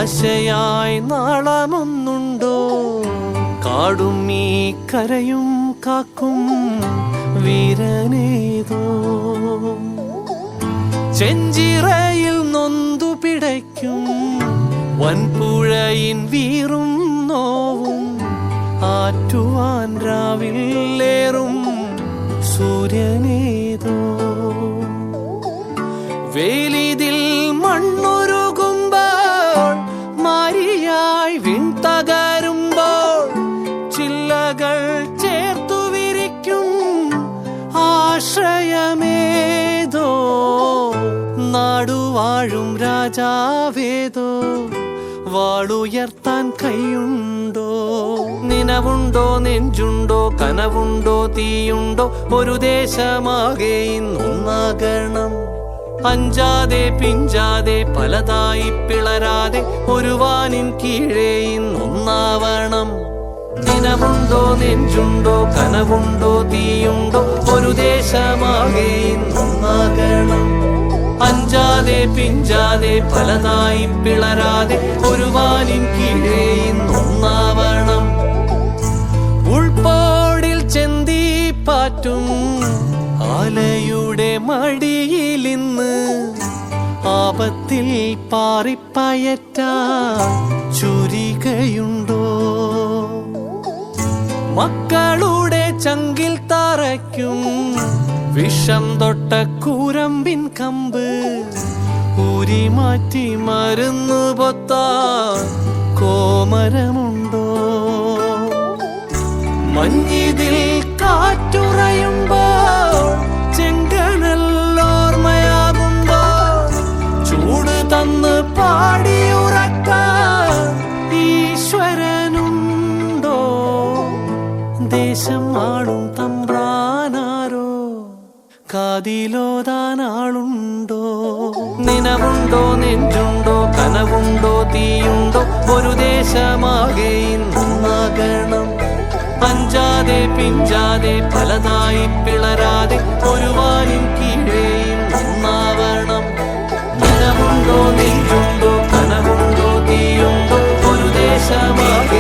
ആശയായി നാളമൊന്നുണ്ടോ? കാടും ഈ കരയും കാക്കും വീരനേതോ. ചെഞ്ചിറയിൽ നൊന്തു പിടയ്ക്കും വൻപുഴയിൻ വീറും നോവും ആറ്റുവാൻ രാവിലേറും സൂര്യനേതോ. വേലിതിൽ മണ്ണുരുകുമ്പോൾ മാരിയായി വിൺതകരുമ്പോൾ ചില്ലകൾ ചേർത്തു വിരിക്കും ആശ്രയമേതോ. നാടുവാഴും രാജാവേതോ വാളുയർത്താൻ കൈയുണ്ടോ? നിനവുണ്ടോ നെഞ്ചുണ്ടോ കനവുണ്ടോ തീയുണ്ടോ? ഒരു ദേശമാകെ ഇന്നൊന്നാകണം. അഞ്ചാതെ പിഞ്ചാതെ പലതായി പിളരാതെ ഒരു വാനിൻ കീഴേ ഇന്നൊന്നാവണം. നിനവുണ്ടോ നെഞ്ചുണ്ടോ കനവുണ്ടോ തീയുണ്ടോ? ഒരു ദേശമാകെ ഇന്നൊന്നാകണം. അഞ്ചാതെ പിഞ്ചാതെ പലതായി പിളരാതെ ഒരു വാനിൻ കീഴേ ഇന്നൊന്നാവണം. ഉൾപ്പോടിൽ ചെന്തിപ്പാറ്റും ആലയുടെ മടിയിലിന്ന് ആപത്തിൽ പാറിപ്പയറ്റാൻ ചുരികയുണ്ടോ? മക്കളുടെ ചങ്കിൽ തറയ്ക്കും വിഷം തൊട്ട കൂരമ്പിൻ കമ്പ് ഊരിമാറ്റി മരുന്ന് പൊത്താൻ കോമരമുണ്ടോ? മഞ്ഞിതിൽ കാറ്റുറയുമ്പോൾ ചെങ്കനല്ലോർമ്മയാകുമ്പോൾ ചൂട് തന്ന് പാടിയുറക്കാൻ ഈശ്വരനുണ്ടോ? ദേശം ആളും തമ്പ്രാനാരോ കാതിലോതാനാളുണ്ടോ? നിനവുണ്ടോ നെഞ്ചുണ്ടോ കനവുണ്ടോ തീയുണ്ടോ? ഒരു ദേശമാകെ ഇന്നൊന്നാകണം. അഞ്ചാതെ പിഞ്ചാതെ പലതായി പിളരാതെ ഒരു വാനിൻ കീഴേ ഇന്നൊന്നാവണം. നിനവുണ്ടോ നെഞ്ചുണ്ടോ കനവുണ്ടോ തീയുണ്ടോ? ഒരു ദേശമാകെ